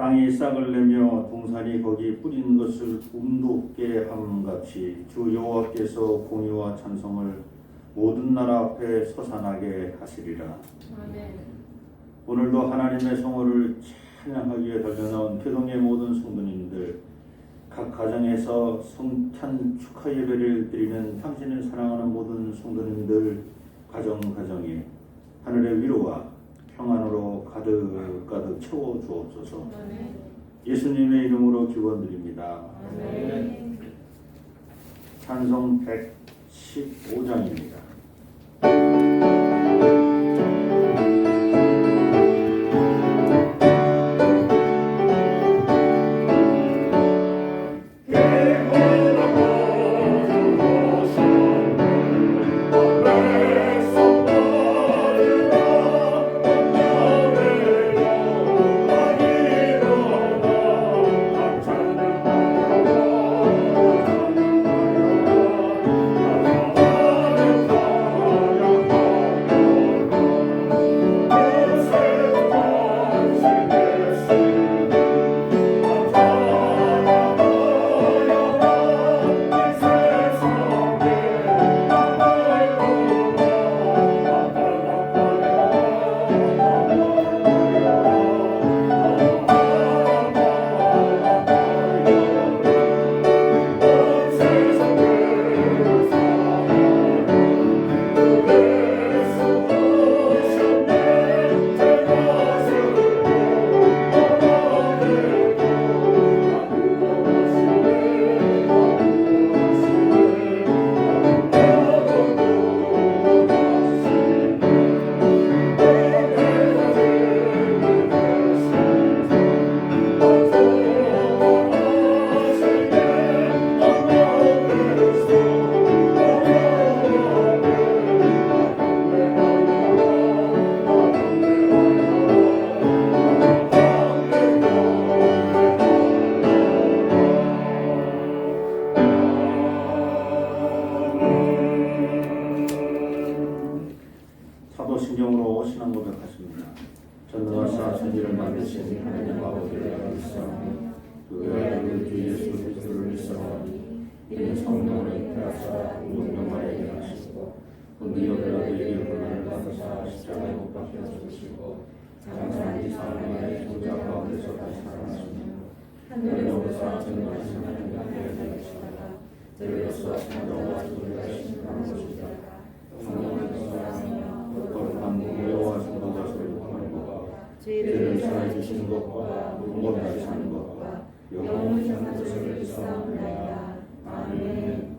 땅이 싹을 내며 동산이 거기 뿌린 것을 움돋게 함같이 주 여호와께서 공의와 찬송을 모든 나라 앞에 서산하게 하시리라. 아멘. 오늘도 하나님의 성호를 찬양하기 위해 달려나온 교동의 모든 성도님들, 각 가정에서 성찬 축하 예배를 드리는 당신을 사랑하는 모든 성도님들 가정에 하늘의 위로와 평안으로 가득 채워 주옵소서. 예수님의 이름으로 기원드립니다. 아멘. 찬송 115장입니다. 사도신경으로 신앙 고백하십니다. 전능하사 천지를 만드신 하나님 아버지를 믿사오니 그 외아들 주 예수 그리스도를 믿사오니 이는 성령을 잉태하사 운동명하에 하시고 은비여들에게 고난을 받으사 십자가에 못 박혀 죽으시고 장사한 지 사흘 만에 죽자 가운데서 다시 살아나시며 하늘에 오르사 전능하신 하나님 앞에 계시다가 들려서 창조와 주를 하시는 것이다. 성령을 사랑하며 거룩한 무효와 성도 것을 통하는 것과 죄를 사해 주시는 것과 무고하지 사는 것과 영원히 사는 것을 믿사옵나이다. 아멘.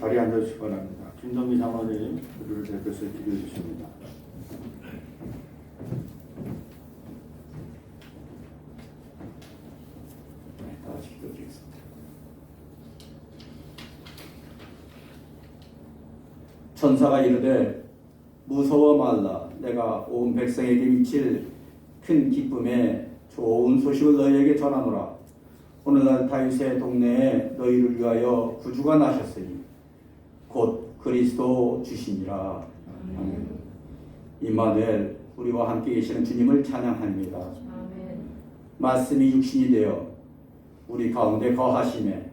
자리에 앉아주시기 바랍니다. 김동미 장로님 그를 대표해서 기도해 주십니다. 다 같이 기도드리겠습니다. 천사가 이르되 무서워 말라. 내가 온 백성에게 미칠 큰 기쁨에 좋은 소식을 너희에게 전하노라. 오늘날 다윗의 동네에 너희를 위하여 구주가 나셨으니 곧 그리스도 주시니라. 아멘. 임마누엘, 우리와 함께 계시는 주님을 찬양합니다. 아멘. 말씀이 육신이 되어 우리 가운데 거하심에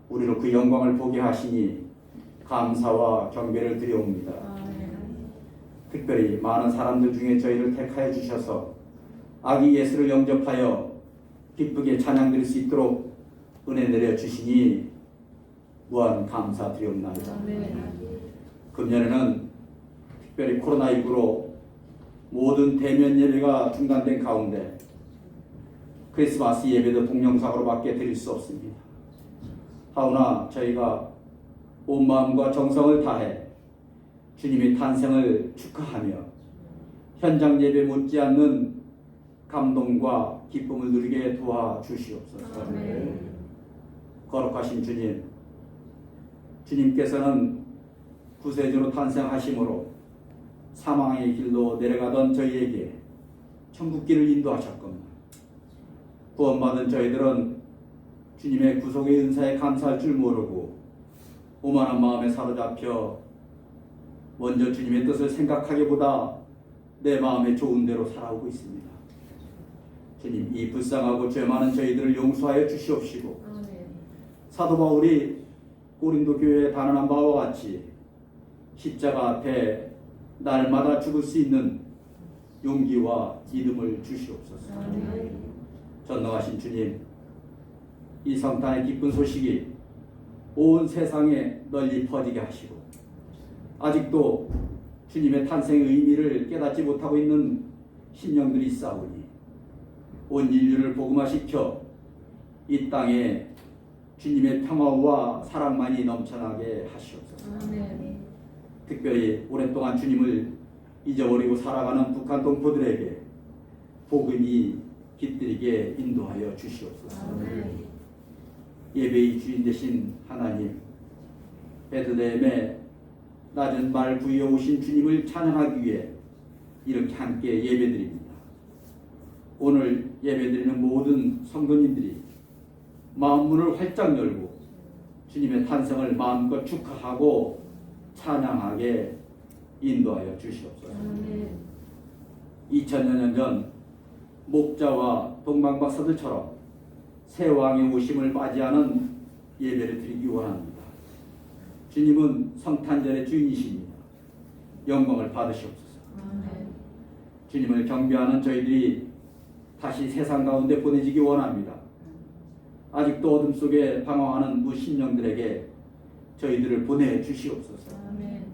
우리로 그 영광을 보게 하시니 감사와 경배를 드려옵니다. 아멘. 특별히 많은 사람들 중에 저희를 택하여 주셔서 아기 예수를 영접하여 기쁘게 찬양드릴 수 있도록 은혜 내려 주시니 무한 감사드리옵나이다. 아멘. 금년에는 특별히 코로나19로 모든 대면 예배가 중단된 가운데 크리스마스 예배도 동영상으로밖에 드릴 수 없습니다. 하오나 저희가 온 마음과 정성을 다해 주님의 탄생을 축하하며 현장 예배 못지않는 감동과 기쁨을 누리게 도와주시옵소서. 아멘. 거룩하신 주님, 주님께서는 구세주로 탄생하심으로 사망의 길로 내려가던 저희에게 천국길을 인도하셨겁니다. 구원받은 저희들은 주님의 구속의 은사에 감사할 줄 모르고 오만한 마음에 사로잡혀 먼저 주님의 뜻을 생각하기보다 내 마음에 좋은 대로 살아오고 있습니다. 주님, 이 불쌍하고 죄 많은 저희들을 용서하여 주시옵시고 아멘. 사도 바울이 고린도 교회에 단언한 바와 같이 십자가 앞에 날마다 죽을 수 있는 용기와 믿음을 주시옵소서. 아멘. 전능하신 주님, 이 성탄의 기쁜 소식이 온 세상에 널리 퍼지게 하시고 아직도 주님의 탄생의 의미를 깨닫지 못하고 있는 심령들이 있사오니 온 인류를 복음화시켜 이 땅에 주님의 평화와 사랑만이 넘쳐나게 하시옵소서. 아멘. 특별히 오랫동안 주님을 잊어버리고 살아가는 북한 동포들에게 복음이 깃들이게 인도하여 주시옵소서. 아멘. 예배의 주인 되신 하나님, 베들레헴에 낮은 말 부위에 오신 주님을 찬양하기 위해 이렇게 함께 예배드립니다. 오늘 예배드리는 모든 성도님들이 마음 문을 활짝 열고 주님의 탄생을 마음껏 축하하고 찬양하게 인도하여 주시옵소서. 아멘. 2000여 년 전 목자와 동방박사들처럼 새 왕의 오심을 맞이하는 예배를 드리기 원합니다. 주님은 성탄절의 주인이십니다. 영광을 받으시옵소서. 아멘. 주님을 경배하는 저희들이 다시 세상 가운데 보내지기 원합니다. 아직도 어둠 속에 방황하는 무신령들에게 저희들을 보내주시옵소서. 아멘.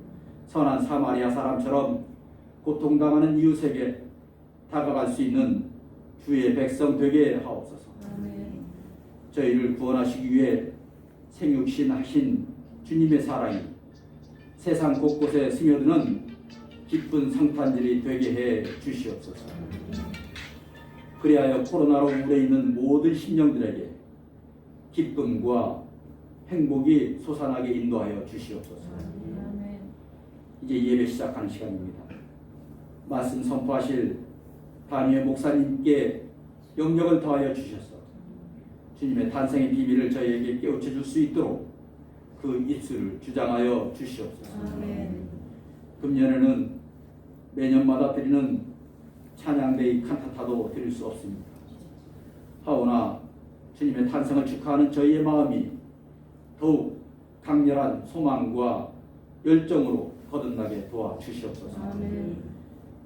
선한 사마리아 사람처럼 고통당하는 이웃에게 다가갈 수 있는 주의 백성 되게 하옵소서. 아멘. 저희를 구원하시기 위해 생육신 하신 주님의 사랑이 세상 곳곳에 스며드는 기쁜 성탄절이 되게 해 주시옵소서. 그리하여 코로나로 우울해 있는 모든 심령들에게 기쁨과 행복이 솟아나게 인도하여 주시옵소서. 아멘. 이제 예배 시작하는 시간입니다. 말씀 선포하실 담임의 목사님께 영역을 더하여 주셔서 주님의 탄생의 비밀을 저희에게 깨우쳐 줄 수 있도록 그 입술을 주장하여 주시옵소서. 아멘. 금년에는 매년마다 드리는 찬양대의 칸타타도 드릴 수 없습니다. 하오나 주님의 탄생을 축하하는 저희의 마음이 더욱 강렬한 소망과 열정으로 거듭나게 도와주시옵소서. 아멘.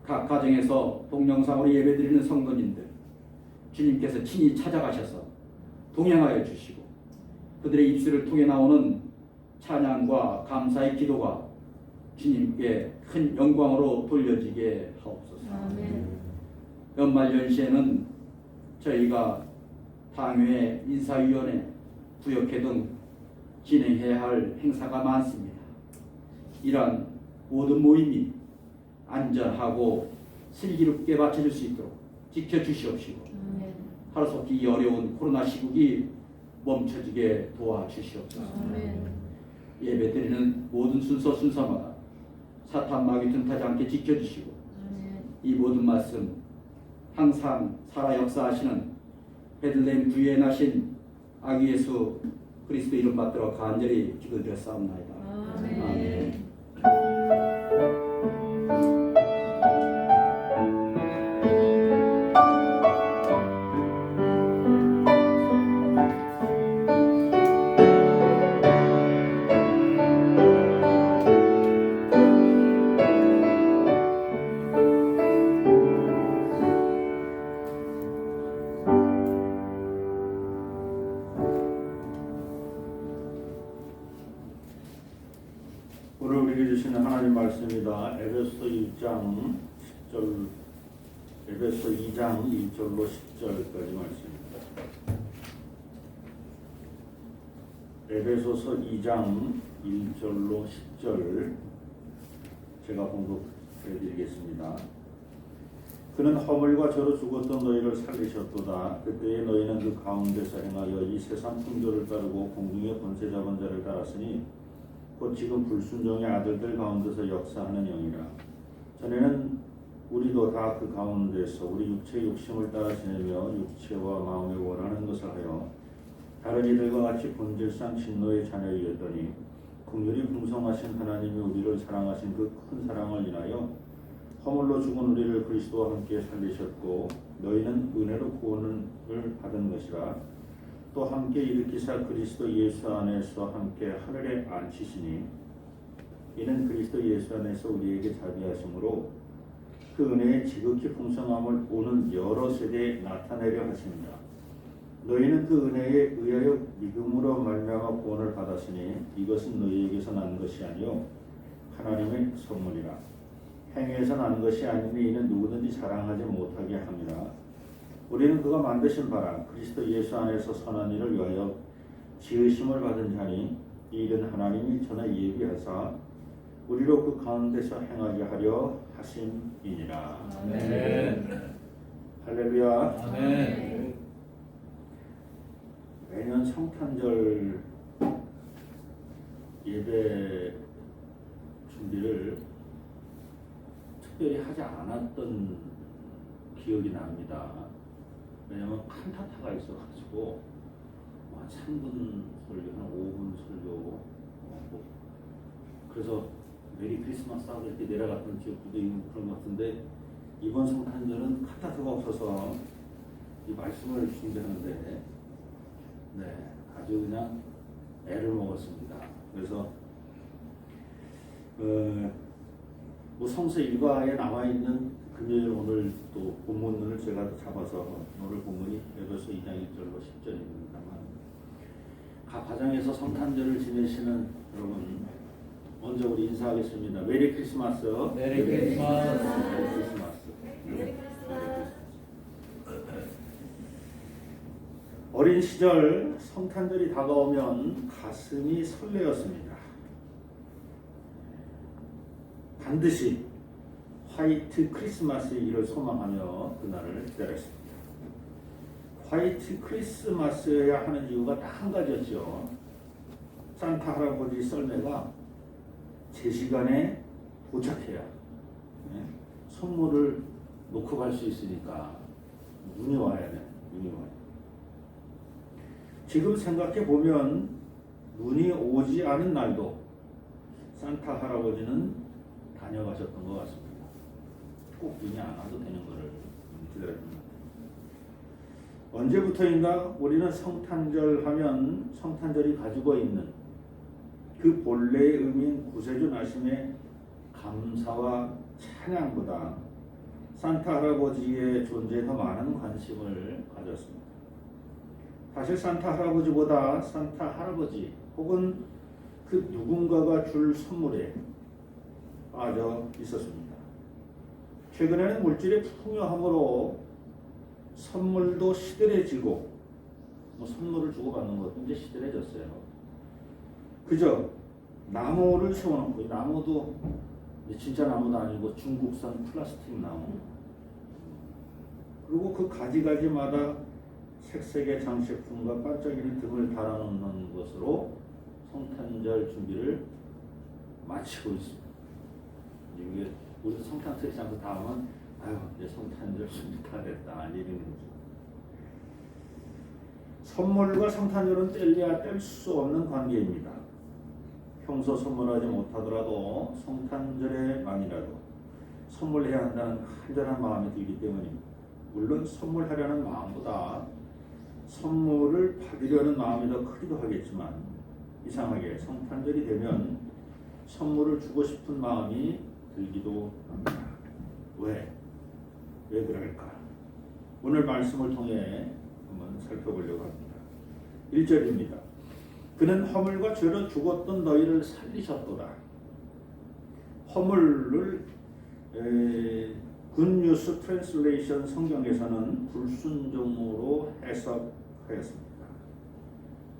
각 가정에서 동영상으로 예배드리는 성도님들 주님께서 친히 찾아가셔서 동행하여 주시고 그들의 입술을 통해 나오는 찬양과 감사의 기도가 주님께 큰 영광으로 돌려지게 하옵소서. 아멘. 연말연시에는 저희가 당회 인사위원회 부역회 등 진행해야 할 행사가 많습니다. 이러한 모든 모임이 안전하고 슬기롭게 마쳐질 수 있도록 지켜주시옵시고 아멘. 하루속히 이 어려운 코로나 시국이 멈춰지게 도와주시옵소서. 아멘. 예배드리는 모든 순서마다 사탄 마귀 틈타지 않게 지켜주시고 아멘. 이 모든 말씀 항상 살아 역사하시는 베들레헴 주위에 나신 아기 예수 그리스도 이름 받들어 간절히 기도드렸사옵나이다. 아멘. 아멘. 오늘 우리에게 주시는 하나님 말씀입니다. 에베소 2장 10절, 에베소 2장 1절로 10절까지 말씀입니다. 에베소서 2장 1절로 10절 제가 봉독해 드리겠습니다. 그는 허물과 저로 죽었던 너희를 살리셨도다. 그때에 너희는 그 가운데서 행하여 이 세상 풍조를 따르고 공중의 권세 잡은 자를 따랐으니 곧 지금 불순종의 아들들 가운데서 역사하는 영이라. 전에는 우리도 다 그 가운데서 우리 육체의 욕심을 따라 지내며 육체와 마음에 원하는 것을 하여 다른 이들과 같이 본질상 진노의 자녀이었더니 긍휼이 풍성하신 하나님이 우리를 사랑하신 그 큰 사랑을 인하여 허물로 죽은 우리를 그리스도와 함께 살리셨고 너희는 은혜로 구원을 받은 것이라. 또 함께 일으키사 그리스도 예수 안에서 함께 하늘에 앉히시니 이는 그리스도 예수 안에서 우리에게 자비하심으로 그 은혜의 지극히 풍성함을 오는 여러 세대에 나타내려 하십니다. 너희는 그 은혜에 의하여 믿음으로 말미암아 구원을 받았으니 이것은 너희에게서 난 것이 아니요 하나님의 선물이라. 행위에서 난 것이 아니니 이는 누구든지 자랑하지 못하게 합니다. 우리는 그가 만드신 바라 그리스도 예수 안에서 선한 일을 위하여 지으심을 받은 자니 이 일은 하나님이 전에 예비하사 우리로 그 가운데서 행하게 하려 하심이니라. 아멘. 할렐루야. 아멘. 매년 성탄절 예배 준비를 특별히 하지 않았던 기억이 납니다. 왜냐면 칸타타가 있어가지고 한 3분 설교, 한 5분 설교, 그래서 메리 크리스마스 하고 이렇게 내려갔던 지역들도 있는 그런 것 같은데 이번 성탄절은 칸타타가 없어서 이 말씀을 준비하는데 아주 그냥 애를 먹었습니다. 그래서 뭐 성서 일과에 나와 있는 금요일 오늘 또 본문을 제가 잡아서 오늘 본문이 에베소 2장 1절로 10절입니다만 각 가정에서 성탄절을 지내시는 여러분 먼저 우리 인사하겠습니다. 메리 크리스마스. 메리 크리스마스. 메리 크리스마스. 어린 시절 성탄절이 다가오면 가슴이 설레었습니다. 반드시 화이트 크리스마스의 일을 소망하며 그날을 기다렸습니다. 화이트 크리스마스여야 하는 이유가 딱 한 가지였죠. 산타 할아버지 썰매가 제 시간에 도착해야 선물을 놓고 갈 수 있으니까 눈이 와야 돼. 눈이 와야 돼. 지금 생각해 보면 눈이 오지 않은 날도 산타 할아버지는 다녀가셨던 것 같습니다. 꼭 눈이 안 와도 되는 것을 기다렸습니다. 언제부터인가 우리는 성탄절 하면 성탄절이 가지고 있는 그 본래의 의미인 구세주 나심의 감사와 찬양보다 산타 할아버지의 존재에 더 많은 관심을 가졌습니다. 사실 산타 할아버지보다 산타 할아버지 혹은 그 누군가가 줄 선물에 빠져 있었습니다. 최근에는 물질의 풍요함으로 선물도 시들해지고 선물을 주고받는 것도 이제 시들해졌어요. 그저 나무를 세워놓고 이 나무도 진짜 나무도 아니고 중국산 플라스틱 나무 그리고 그 가지가지마다 색색의 장식품과 반짝이는 등을 달아놓는 것으로 성탄절 준비를 마치고 있습니다. 이게 우리 성탄 트리 장소 다 하면 아유 이제 성탄절 준비 다 됐다 이러는 거죠. 선물과 성탄절은 뗄래야 뗄 수 없는 관계입니다. 평소 선물하지 못하더라도 성탄절에만이라도 선물해야 한다는 간절한 마음이 들기 때문입니다. 물론 선물하려는 마음보다 선물을 받으려는 마음이 더 크기도 하겠지만 이상하게 성탄절이 되면 선물을 주고 싶은 마음이 들기도 합니다. 왜 그럴까? 오늘 말씀을 통해 한번 살펴보려고 합니다. 1절입니다. 그는 허물과 죄로 죽었던 너희를 살리셨도다. 허물을 굿뉴스 트랜슬레이션 성경에서는 불순종으로 해석하였습니다.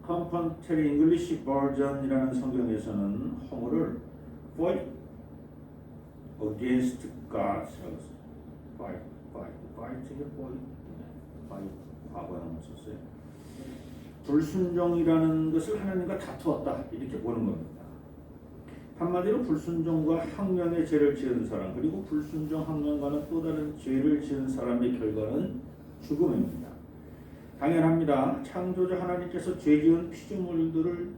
컴펀터리 잉글리시 버전이라는 성경에서는 허물을 fight against God, 파이트 이게 뭐 파이트 과거형을 썼어요. 불순종이라는 것을 하나님과 다투었다 이렇게 보는 겁니다. 한마디로 불순종과 항명의 죄를 지은 사람 그리고 불순종 항명과는 또 다른 죄를 지은 사람의 결과는 죽음입니다. 당연합니다. 창조주 하나님께서 죄 지은 피조물들을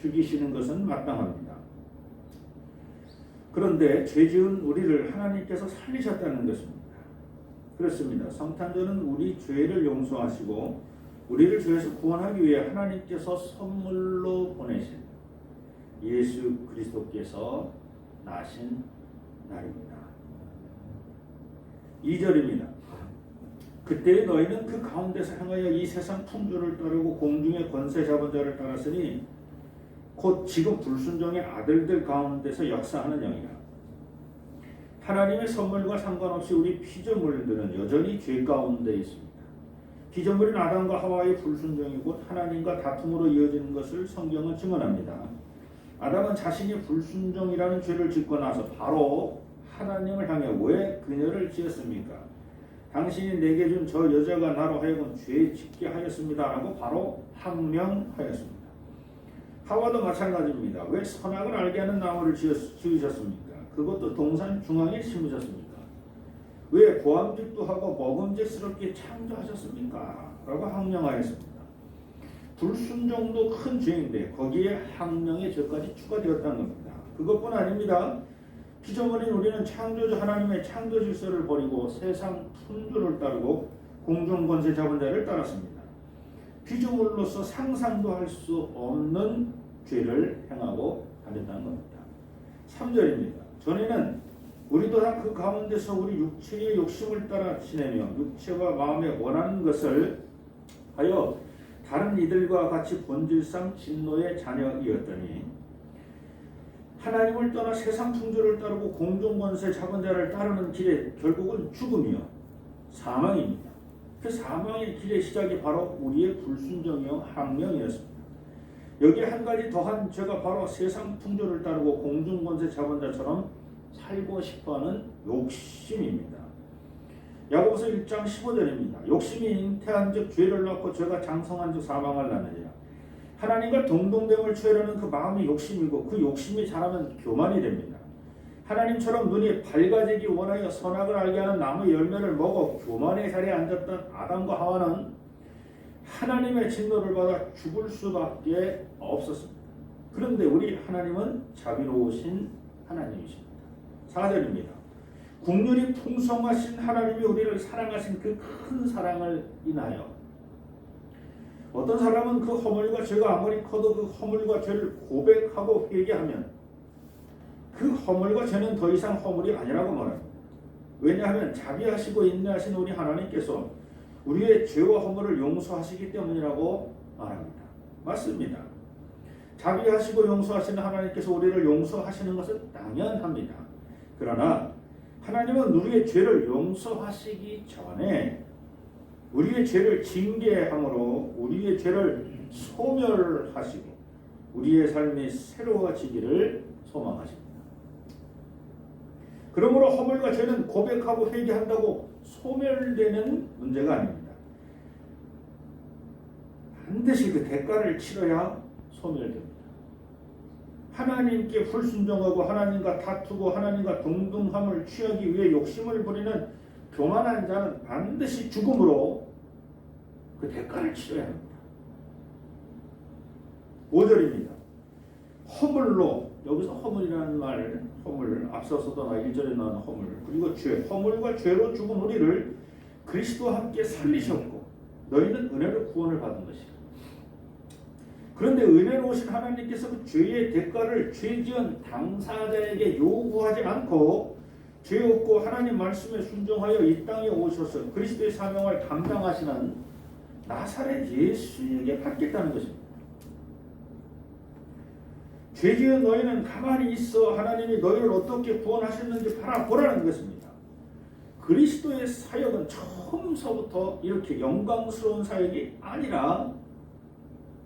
죽이시는 것은 마땅합니다. 그런데 죄 지은 우리를 하나님께서 살리셨다는 것입니다. 그렇습니다. 성탄절은 우리 죄를 용서하시고 우리를 죄에서 구원하기 위해 하나님께서 선물로 보내신 예수 그리스도께서 나신 날입니다. 2절입니다. 그때 너희는 그 가운데서 행하여 이 세상 풍조를 따르고 공중의 권세 잡은 자를 따랐으니 곧 지금 불순종의 아들들 가운데서 역사하는 영이라. 하나님의 선물과 상관없이 우리 피조물들은 여전히 죄 가운데 있습니다. 피조물인 아담과 하와의 불순종이 곧 하나님과 다툼으로 이어지는 것을 성경은 증언합니다. 아담은 자신이 불순종이라는 죄를 짓고 나서 바로 하나님을 향해 왜 그녀를 지었습니까? 당신이 내게 준 저 여자가 나로 하여금 죄 짓게 하였습니다 라고 바로 항명하였습니다. 하와도 마찬가지입니다. 왜 선악을 알게 하는 나무를 지으셨습니까? 그것도 동산 중앙에 심으셨습니까? 왜 보암직도 하고 먹음직스럽게 창조하셨습니까? 라고 항명하였습니다. 불순종도 큰 죄인데 거기에 항명의 죄까지 추가되었다는 겁니다. 그것뿐 아닙니다. 피조물인 우리는 창조주 하나님의 창조 질서를 버리고 세상 풍조를 따르고 공중 권세 잡은 자를 따랐습니다. 피조물로서 상상도 할 수 없는 죄를 행하고 다녔다는 겁니다. 3절입니다. 전에는 우리도 다 그 가운데서 우리 육체의 욕심을 따라 지내며 육체와 마음에 원하는 것을 하여 다른 이들과 같이 본질상 진노의 자녀이었더니 하나님을 떠나 세상 풍조를 따르고 공중 권세 잡은 자를 따르는 길에 결국은 죽음이요 사망입니다. 그 사망의 길의 시작이 바로 우리의 불순종이요 항명이었습니다. 여기에 한 가지 더한 죄가 바로 세상 풍조를 따르고 공중 권세 잡은 자처럼 살고 싶어하는 욕심입니다. 야고보서 1장 15절입니다. 욕심이 잉태한즉 죄를 낳고 죄가 장성한즉 사망을 낳느니라. 하나님과 동등됨을 취하려는 그 마음이 욕심이고 그 욕심이 자라면 교만이 됩니다. 하나님처럼 눈이 밝아지기 원하여 선악을 알게 하는 나무 열매를 먹어 교만의 자리에 앉았던 아담과 하와는 하나님의 진노를 받아 죽을 수밖에 없었습니다. 그런데 우리 하나님은 자비로우신 하나님이십니다. 4절입니다. 국률이 풍성하신 하나님이 우리를 사랑하신 그 큰 사랑을 인하여 어떤 사람은 그 허물과 죄가 아무리 커도 그 허물과 죄를 고백하고 회개하면 그 허물과 죄는 더 이상 허물이 아니라고 말합니다. 왜냐하면 자비하시고 인내하신 우리 하나님께서 우리의 죄와 허물을 용서하시기 때문이라고 말합니다. 맞습니다. 자비하시고 용서하시는 하나님께서 우리를 용서하시는 것은 당연합니다. 그러나 하나님은 우리의 죄를 용서하시기 전에 우리의 죄를 징계함으로 우리의 죄를 소멸하시고 우리의 삶이 새로워지기를 소망하십니다. 그러므로 허물과 죄는 고백하고 회개한다고 소멸되는 문제가 아닙니다. 반드시 그 대가를 치러야 소멸됩니다. 하나님께 불순종하고 하나님과 다투고 하나님과 동등함을 취하기 위해 욕심을 부리는 교만한 자는 반드시 죽음으로 그 대가를 치러야 합니다. 5절입니다. 허물로, 여기서 허물이라는 말, 허물, 앞서서도 1절에 나온 허물, 그리고 죄, 허물과 죄로 죽은 우리를 그리스도와 함께 살리셨고 너희는 은혜로 구원을 받은 것이다. 그런데 은혜로우신 하나님께서 그 죄의 대가를 죄지은 당사자에게 요구하지 않고 죄 없고 하나님 말씀에 순종하여 이 땅에 오셔서 그리스도의 사명을 감당하시는 나사렛 예수에게 받겠다는 것입니다. 죄지은 너희는 가만히 있어 하나님이 너희를 어떻게 구원하셨는지 바라보라는 것입니다. 그리스도의 사역은 처음서부터 이렇게 영광스러운 사역이 아니라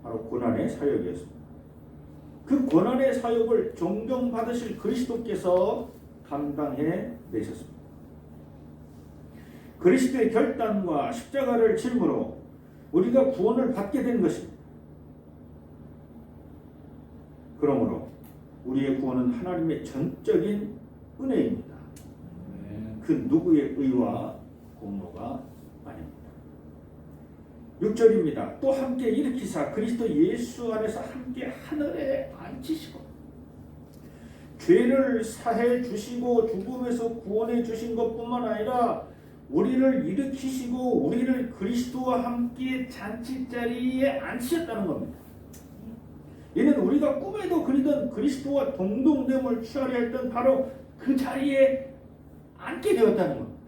바로 고난의 사역이었습니다. 그 고난의 사역을 존경받으실 그리스도께서 감당해 내셨습니다. 그리스도의 결단과 십자가를 짐으로 우리가 구원을 받게 된 것입니다. 그러므로 우리의 구원은 하나님의 전적인 은혜입니다. 그 누구의 의와 공로가 아닙니다. 6절입니다. 또 함께 일으키사 그리스도 예수 안에서 함께 하늘에 앉히시고 죄를 사해 주시고 죽음에서 구원해 주신 것뿐만 아니라 우리를 일으키시고 우리를 그리스도와 함께 잔치자리에 앉히셨다는 겁니다. 이는 우리가 꿈에도 그리던 그리스도와 동등됨을 취하려 했던 바로 그 자리에 앉게 되었다는 겁니다.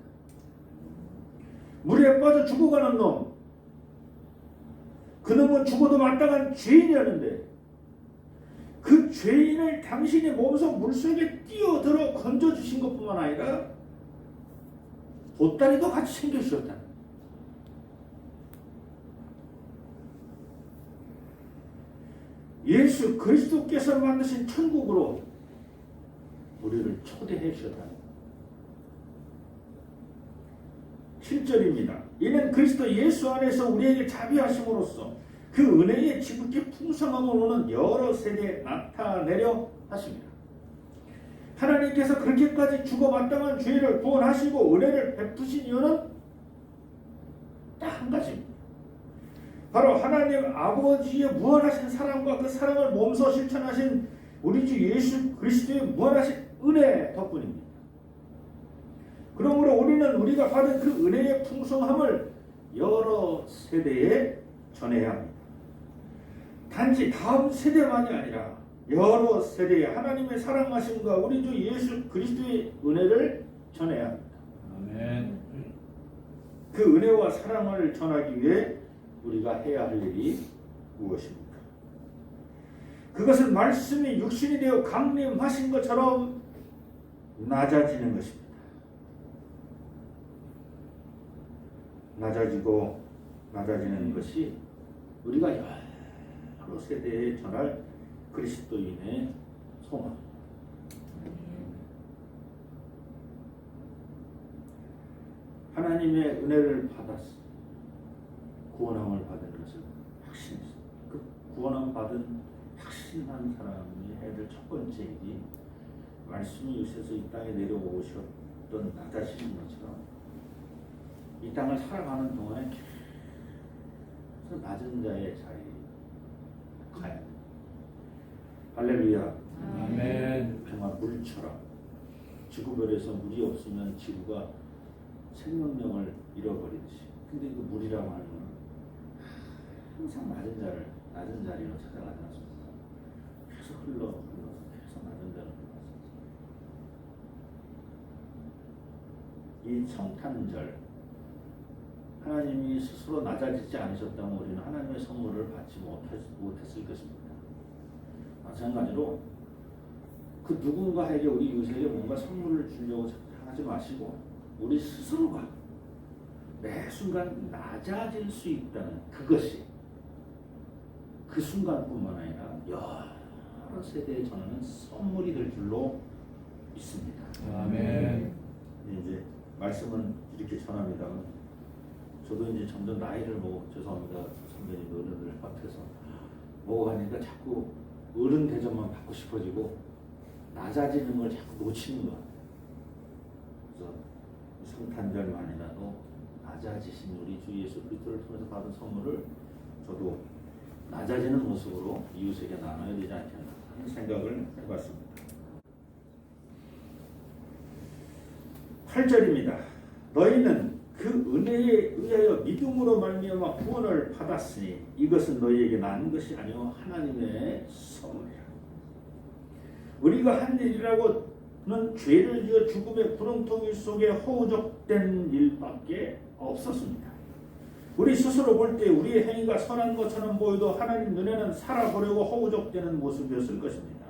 물에 빠져 죽어가는 놈, 그 놈은 죽어도 마땅한 죄인이었는데 그 죄인을 당신의 몸속 물속에 뛰어들어 건져주신 것뿐만 아니라 보따리도 같이 챙겨주셨다. 예수 그리스도께서 만드신 천국으로 우리를 초대해 주셨다. 7절입니다. 이는 그리스도 예수 안에서 우리에게 자비하심으로써 그 은혜의 지극히 풍성함을 오는 여러 세대에 나타내려 하십니다. 하나님께서 그렇게까지 죽어 마땅한 죄를 구원하시고 은혜를 베푸신 이유는 딱 한 가지입니다. 바로 하나님 아버지의 무한하신 사랑과 그 사랑을 몸소 실천하신 우리 주 예수 그리스도의 무한하신 은혜 덕분입니다. 그러므로 우리는 우리가 받은 그 은혜의 풍성함을 여러 세대에 전해야 합니다. 단지 다음 세대만이 아니라 여러 세대에 하나님의 사랑하심과 우리 주 예수 그리스도의 은혜를 전해야 합니다. 아멘. 그 은혜와 사랑을 전하기 위해 우리가 해야 할 일이 무엇입니까? 그것은 말씀이 육신이 되어 강림하신 것처럼 낮아지는 것입니다. 낮아지는 것이 우리가 여러 세대에 전할 그리스도인의 소망. 하나님의 은혜를 받았어. 구원함을 받은 것을 확신했어. 그 구원함 받은 확신한 사람이 해야 될 첫 번째 일이 말씀이 육신에서 이 땅에 내려오셨던 낮아지는 것처럼 이 땅을 살아가는 동안에 계속 낮은 자의 자리에 가야 돼. 할렐루야. 아멘. 정말 물처럼 지구별에서 물이 없으면 지구가 생명력을 잃어버리듯이. 근데 그 물이라고 하는 건 항상 낮은 자리로 찾아가지 않습니까? 계속 흘러서 계속 낮은 자리로 흘러서 이 성탄절 하나님이 스스로 낮아지지 않으셨다면 우리는 하나님의 선물을 받지 못했을 것입니다. 마찬가지로 그 누군가에게 우리 이웃에게 뭔가 선물을 주려고 하지 마시고 우리 스스로가 매 순간 낮아질 수 있다는 그것이 그 순간뿐만 아니라 여러 세대에 전하는 선물이 될 줄로 믿습니다. 아멘. 이제 말씀은 이렇게 전합니다. 저도 이제 점점 나이를 죄송합니다. 선배님 어른들 앞에서 먹어가니까 자꾸 어른 대접만 받고 싶어지고 낮아지는 걸 자꾸 놓치는 것 같아요. 그래서 성탄절만이라도 낮아지신 우리 주 예수 그리스도를 통해서 받은 선물을 저도 낮아지는 모습으로 이웃에게 나눠야 되지 않겠나 하는 생각을 해봤습니다. 8절입니다. 너희는 그 은혜에 의하여 믿음으로 말미암아 구원을 받았으니 이것은 너희에게 난 것이 아니요 하나님의 선물이라. 우리가 한 일이라고는 죄를 지어 죽음의 구렁텅이 속에 허우적된 일밖에 없었습니다. 우리 스스로 볼 때 우리의 행위가 선한 것처럼 보여도 하나님 눈에는 살아보려고 허우적대는 모습이었을 것입니다.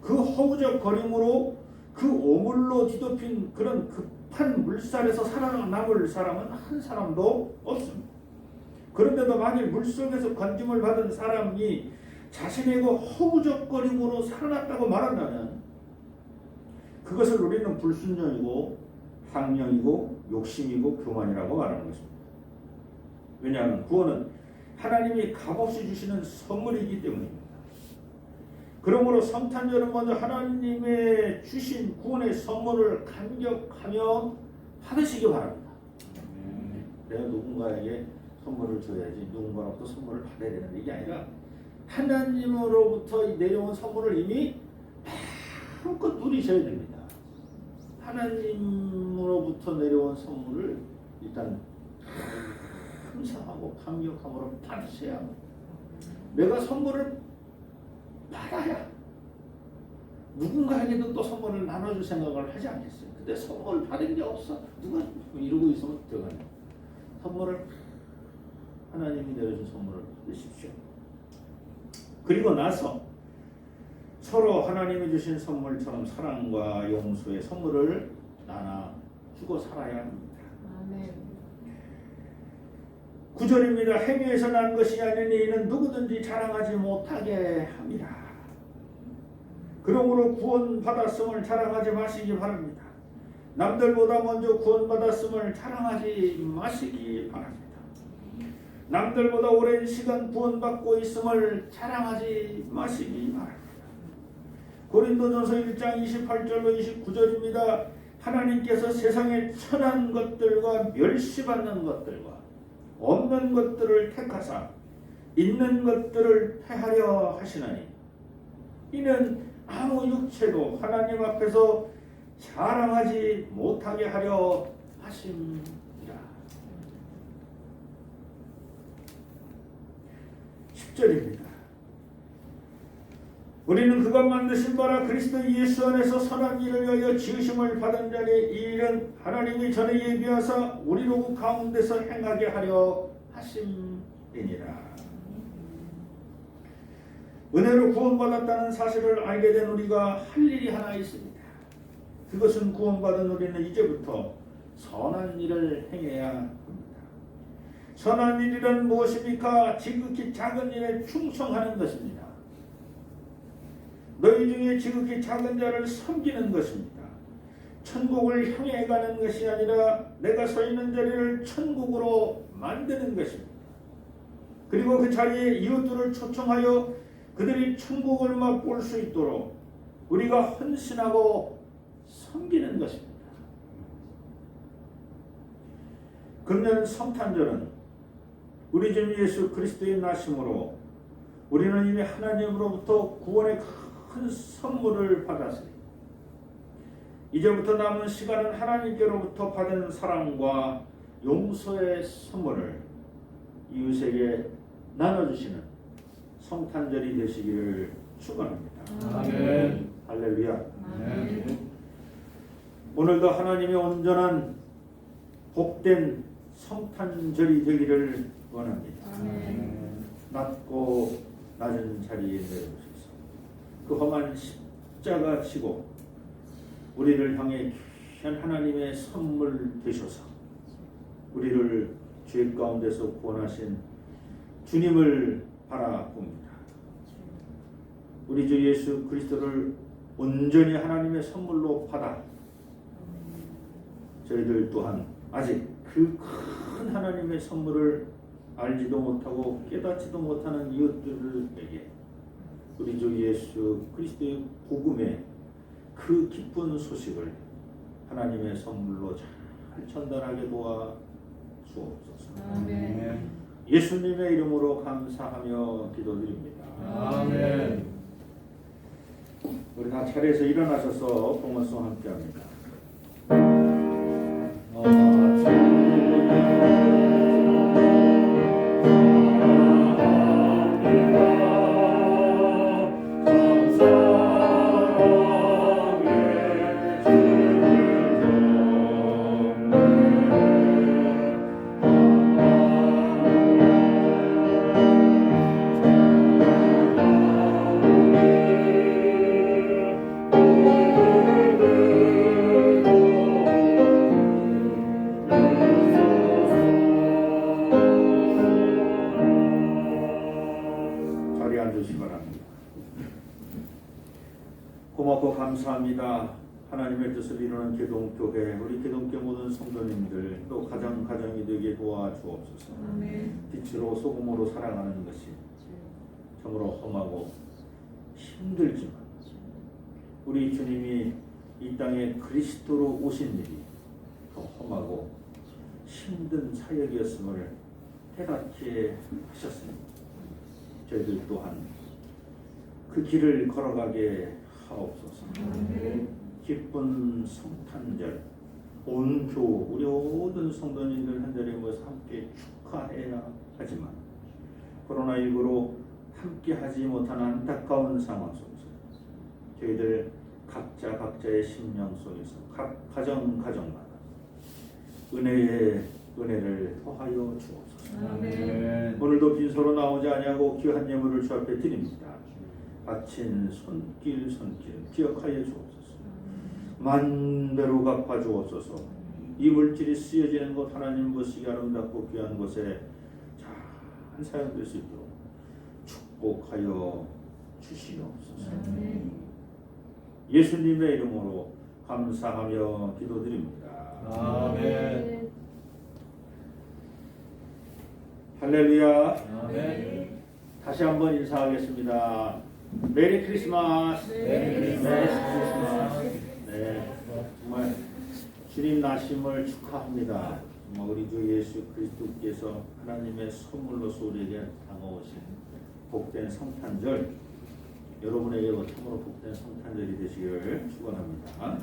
그 허우적거림으로 그 오물로 뒤덮인 그런 급한 물살에서 살아남을 사람은 한 사람도 없습니다. 그런데도 만일 물속에서 건짐을 받은 사람이 자신의 그 허우적거림으로 살아났다고 말한다면 그것을 우리는 불순종이고 강령이고 욕심이고 교만이라고 말하는 것입니다. 왜냐하면 구원은 하나님이 값없이 주시는 선물이기 때문입니다. 그러므로 성탄절은 먼저 하나님의 주신 구원의 선물을 감격하며 받으시기 바랍니다. 내가 누군가에게 선물을 줘야지 누군가로부터 선물을 받아야 되는 게 아니라 하나님으로부터 내려온 선물을 이미 마음껏 누리셔야 됩니다. 하나님으로부터 내려온 선물을 일단 감사하고 감격함으로 받으셔야 합니다. 내가 선물을 받아야 누군가에게도 또 선물을 나눠줄 생각을 하지 않겠어요. 근데 선물 받은 게 없어. 누가 이러고 있으면 들어가냐. 선물을 하나님이 내려준 선물을 받으십시오. 그리고 나서 서로 하나님이 주신 선물처럼 사랑과 용서의 선물을 나눠주고 살아야 합니다. 아멘. 9절입니다. 행위에서 난 것이 아니니 이는 누구든지 자랑하지 못하게 합니다. 그러므로 구원받았음을 자랑하지 마시기 바랍니다. 남들보다 먼저 구원받았음을 자랑하지 마시기 바랍니다. 남들보다 오랜 시간 구원받고 있음을 자랑하지 마시기 바랍니다. 고린도전서 1장 28절로 29절입니다. 하나님께서 세상에 천한 것들과 멸시받는 것들과 없는 것들을 택하사 있는 것들을 패하려 하시나니 이는 아무 육체도 하나님 앞에서 자랑하지 못하게 하려 하심이라. (10절입니다) 우리는 그가 만드신 바라 그리스도 예수 안에서 선한 일을 위하여 지으심을 받은 자니 이 일은 하나님이 전에 예비하사 우리로 가운데서 행하게 하려 하심이니라. 은혜로 구원받았다는 사실을 알게 된 우리가 할 일이 하나 있습니다. 그것은 구원받은 우리는 이제부터 선한 일을 행해야 합니다. 선한 일이란 무엇입니까? 지극히 작은 일에 충성하는 것입니다. 너희 중에 지극히 작은 자를 섬기는 것입니다. 천국을 향해 가는 것이 아니라 내가 서 있는 자리를 천국으로 만드는 것입니다. 그리고 그 자리에 이웃들을 초청하여 그들이 천국을 맛볼 수 있도록 우리가 헌신하고 섬기는 것입니다. 금년 성탄절은 우리 주 예수 그리스도의 나심으로 우리는 이미 하나님으로부터 구원의 큰 선물을 받았으니 이제부터 남은 시간은 하나님께로부터 받은 사랑과 용서의 선물을 이웃에게 나눠주시는 성탄절이 되시기를 축원합니다. 아멘. 할렐루야. 아멘. 오늘도 하나님의 온전한 복된 성탄절이 되기를 원합니다. 아멘. 낮고 낮은 자리에 내려오셔서 그 험한 십자가 지고 우리를 향해 귀한 하나님의 선물 되셔서 우리를 죄 가운데서 구원하신 주님을 바라봅니다. 우리 주 예수 그리스도를 온전히 하나님의 선물로 받아 저희들 또한 아직 그 큰 하나님의 선물을 알지도 못하고 깨닫지도 못하는 이웃들에게 우리 주 예수 그리스도의 복음의 그 기쁜 소식을 하나님의 선물로 잘 전달하게 도와 주옵소서. 아멘. 예수님의 이름으로 감사하며 기도드립니다. 아멘. 우리 다 차례에서 일어나셔서 봉헌송 함께합니다. 고맙고 감사합니다. 하나님의 뜻을 이루는 개동교회, 우리 개동교 모든 성도님들 또 가정이 되게 도와주옵소서. 빛으로 소금으로 살아가는 것이 참으로 험하고 힘들지만 우리 주님이 이 땅에 그리스도로 오신 일이 더 험하고 힘든 사역이었음을 깨닫게 하셨으니 저희들 또한 그 길을 걸어가게 하옵소서. 기쁜 성탄절 온 교 우리 모든 성도님들 한자리에 모여서 함께 축하해야 하지만 코로나19로 함께 하지 못한 안타까운 상황 속에서 저희들 각자의 심령 속에서 각 가정마다 은혜를 더하여 주옵소서. 오늘도 빈소로 나오지 아니하고 귀한 예물을 주 앞에 드립니다. 바친 손길 기억하여 주옵소서. 만배로 갚아 주옵소서. 이 물질이 쓰여지는 곳 하나님 보시기 아름답고 귀한 곳에 잘 사용될 수 있도록 축복하여 주시옵소서. 예수님의 이름으로 감사하며 기도드립니다. 아멘. 할렐루야. 아멘. 다시 한번 인사하겠습니다. 메리 크리스마스. 메리 크리스마스. 네, 정말 주님 나심을 축하합니다. 정말 우리 주 예수 그리스도께서 하나님의 선물로서 우리에게 다가오신 복된 성탄절, 여러분에게 참으로 복된 성탄절이 되시기를 축원합니다.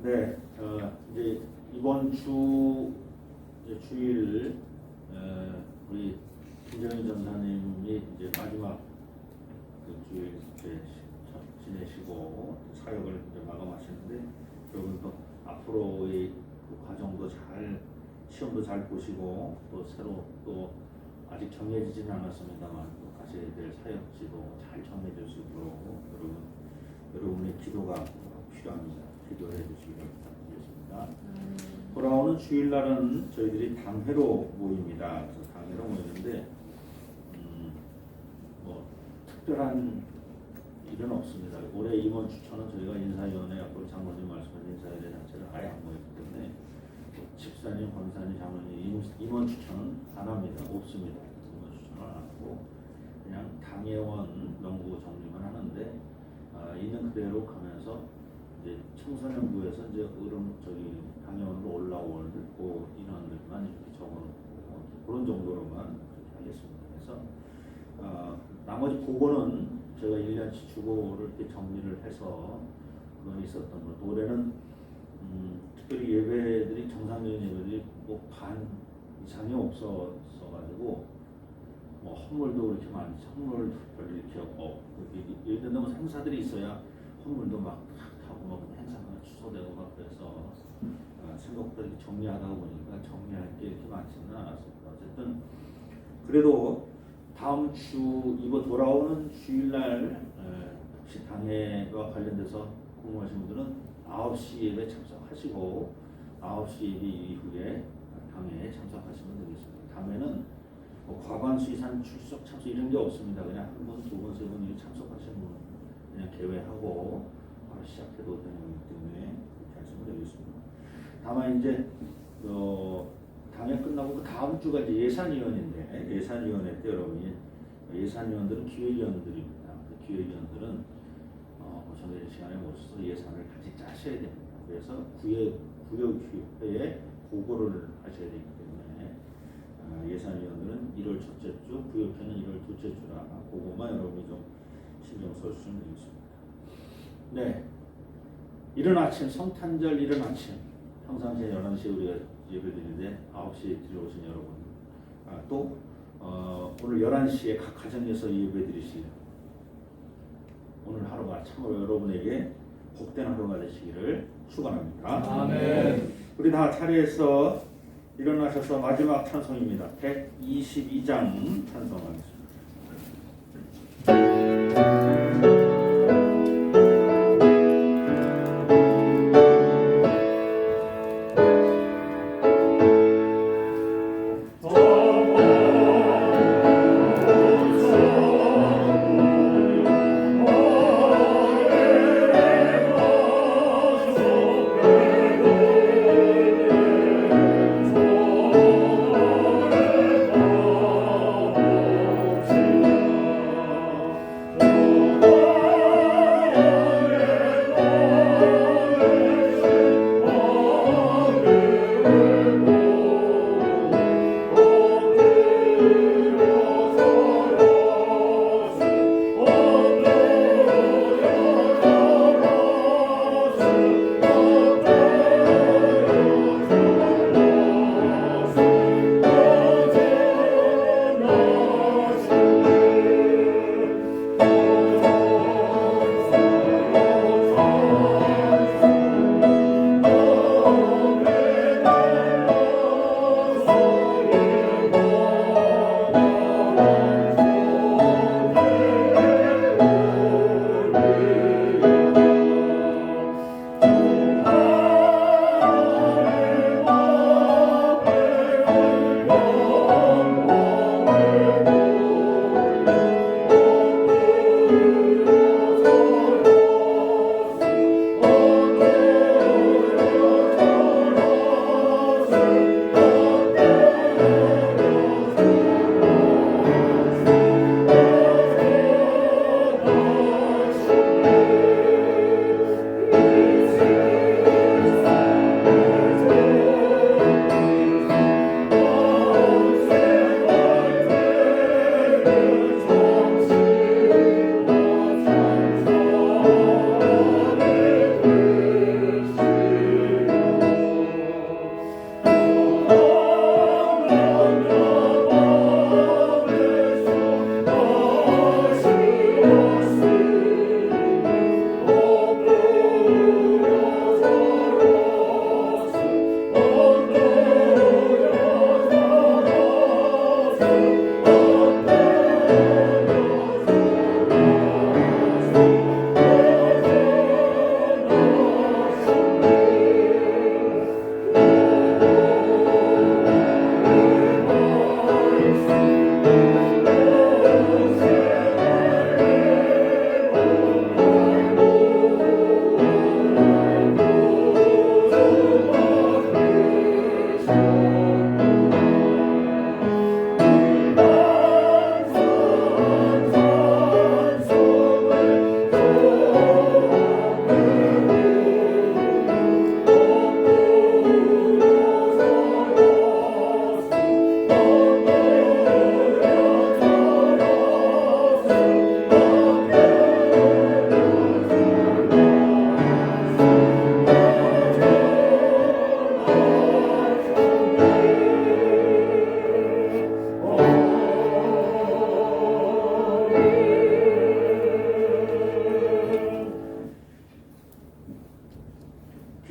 네, 이제 이번 주일 우리 김정희 전사님이 이제 마지막 그 주일 지내시고 사역을 이제 마감하시는데 여러분도 앞으로의 그 과정도 잘 시험도 잘 보시고 또 새로 또 아직 정해지지는 않았습니다만 또 가셔야 될 사역지도 잘 정해질 수 있도록 여러분의 기도가 필요합니다. 기도해 주시기 부탁드리겠습니다. 돌아오는 주일날은 저희들이 당회로 모입니다. 그래서 당회로 모이는데 뭐 특별한 일은 없습니다. 올해 임원 추천은 저희가 인사위원회 앞으로 장로님 말씀하신 인사위원회 자체를 아예 안 모이기 때문에 집사님, 권사님, 장로님 임원 추천은 안 합니다. 없습니다. 임원 추천을 안 하고 그냥 당회원 명부 정리만 하는데 있는 그대로 가면서 이제 청소년부에서 이제 당회원으로 올라올 인원들만 이렇게 적어놓고 그런 정도로만 그렇게 하겠습니다. 그래서 나머지 그거는 제가 1년치 주고를 이렇게 정리를 해서 그건 있었던 것. 올해는 특별히 예배들이 정상적인 예배들이 뭐 반 이상이 없어가지고 뭐 헌물도 그렇게 많지 헌물 별로 이렇게 없고 예를 들면 행사들이 있어야 헌물도 막 하고 막 행사가 취소되고 막 그래서 생각보다 이렇게 정리하다 보니까 정리할 게 이렇게 많지는 않았습니다. 어쨌든 그래도 다음 주 이번 돌아오는 주일날 혹시 당회와 관련돼서 궁금하신 분들은 9시 예배 참석하시고 9시 예배 이후에 당회에 참석하시면 되겠습니다. 당회는 뭐 과반수 이상 출석 참석 이런 게 없습니다. 그냥 한 번, 두 번, 세 번 참석하시는 분은 그냥 개회하고 바로 시작해도 되는 거기 때문에 그렇게 하시면 되겠습니다. 다만 이제 당회 끝나고 그 다음 주가 이제 예산위원인데 예산위원회 때 여러분이 예산위원들은 기획위원들입니다. 그 기획위원들은 정해진 시간에 모셔서 예산을 같이 짜셔야 됩니다. 그래서 구역회에 보고를 하셔야 되기 때문에 예산위원들은 1월 첫째 주, 구역회는 1월 둘째 주라 그것만 여러분이 좀 신경 써주시면 되겠습니다. 네, 이른 아침 성탄절 이른 아침 평상시에 11시에 우리가 예배드리는데 9시에 들어오신 여러분 또 오늘 11시에 각 가정에서 예배드리실 오늘 하루가 참으로 여러분에게 복된 하루가 되시기를 축원합니다. 아멘. 우리 다 자리에서 일어나셔서 마지막 찬송입니다. 122장 찬송하겠습니다. 오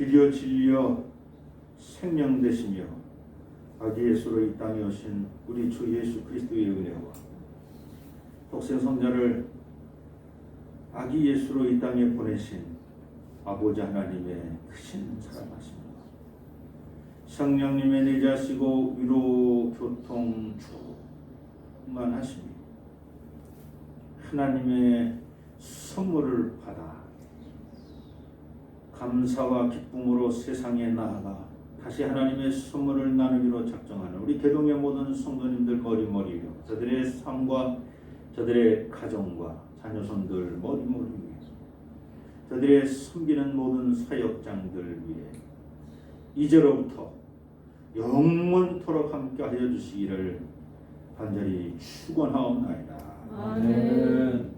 길이요 진리요 생명 되시며 아기 예수로 이 땅에 오신 우리 주 예수 그리스도의 은혜와 독생 성자를 아기 예수로 이 땅에 보내신 아버지 하나님의 크신 사랑하심과 성령님의 내자시고 위로 교통 충만하심이 하나님의 선물을 받아 감사와 기쁨으로 세상에 나아가 다시 하나님의 선물을 나누기로 작정하는 우리 개동의 모든 성도님들 머리머리요 저들의 삶과 저들의 가정과 자녀손들 머리머리 위에 저들의 섬기는 모든 사역장들 위해 이제로부터 영원토록 함께하여 주시기를 간절히 축원하옵나이다. 아멘.